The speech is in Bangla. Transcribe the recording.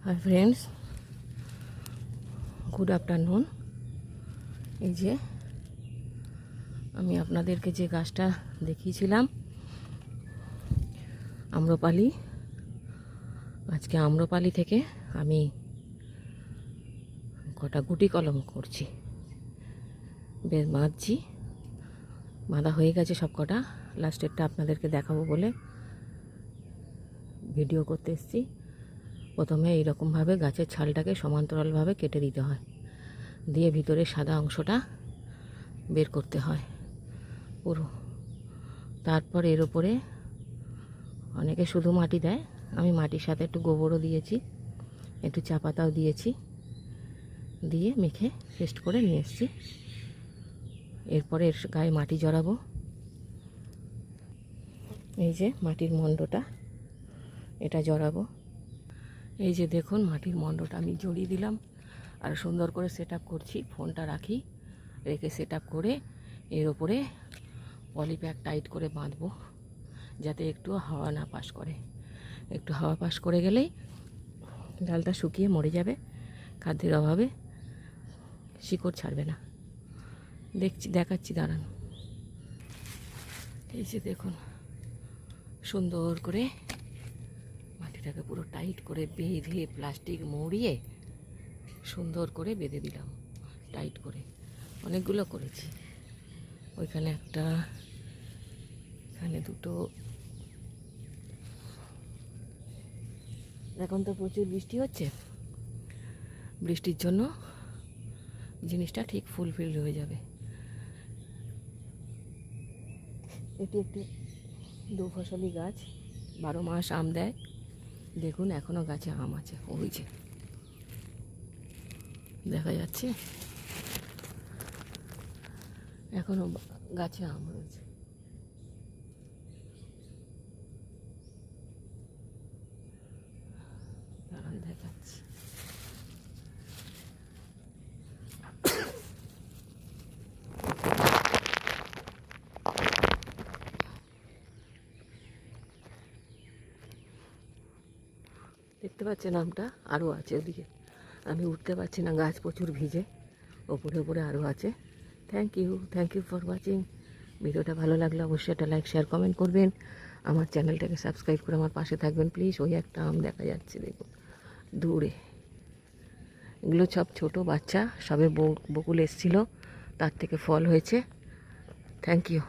Hi friends, good afternoon. এই যে আমি আপনাদেরকে যে গাছটা দেখিয়েছিলাম আম্রপালি, আজকে আম্রপালি থেকে আমি কটা গুটি কলম করছি, বেশ বাঁধছি, বাঁধা হয়ে গেছে সব কটা। লাস্টেরটা আপনাদেরকে দেখাবো বলে ভিডিও করতে এসেছি। প্রথমে এইরকমভাবে গাছের ছালটাকে সমান্তরালভাবে কেটে দিতে হয়, দিয়ে ভিতরে সাদা অংশটা বের করতে হয় পুরো। তারপর এর ওপরে অনেকে শুধু মাটি দেয়, আমি মাটির সাথে একটু গোবরও দিয়েছি, একটু চা পাতাও দিয়েছি, দিয়ে মেখে পেস্ট করে নিয়ে এসেছি। এরপরে এর গায়ে মাটি জড়াবো। এই যে মাটির মণ্ডটা, এটা জড়াবো। এই যে দেখুন মাটির মণ্ডটা আমি জড়িয়ে দিলাম, আর সুন্দর করে সেট আপ করছি। ফোনটা রেখে সেট আপ করে এর ওপরে পলিপ্যাক টাইট করে বাঁধবো, যাতে একটু হাওয়া না পাস করে। একটু হাওয়া পাস করে গেলেই ডালটা শুকিয়ে মরে যাবে, খাদ্যের অভাবে শিকড় ছাড়বে না। দেখাচ্ছি, দাঁড়ান। এই যে দেখুন, সুন্দর করে মাটিটাকে পুরো টাইট করে বেঁধে প্লাস্টিক মুড়িয়ে সুন্দর করে বেঁধে দিলাম টাইট করে। অনেকগুলো করেছি, ওইখানে একটা, এখানে দুটো। এখন তো প্রচুর বৃষ্টি হচ্ছে, বৃষ্টির জন্য জিনিসটা ঠিক ফুলফিল হয়ে যাবে। এটি একটি দু-ফসলি গাছ, 12 মাস আম দেয়। দেখুন এখনও গাছে আম আছে, ওই যে দেখা যাচ্ছে, এখনও গাছে আম রয়েছে। দাঁড়ান দেখাচ্ছি। দেখতে পাচ্ছেন আমটা আরও আছে ওদিকে, আমি উঠতে পারছি না, গাছ প্রচুর ভিজে। ওপরে আরও আছে। Thank you for watching. ভিডিওটা ভালো লাগলে অবশ্যই একটা লাইক, শেয়ার, কমেন্ট করবেন। আমার চ্যানেলটাকে সাবস্ক্রাইব করে আমার পাশে থাকবেন প্লিজ। ওই একটা আম দেখা যাচ্ছে দেখুন দূরে, এগুলো সব ছোটো বাচ্চা, সবে বকুল এসেছিলো, তার থেকে ফল হয়েছে। Thank you.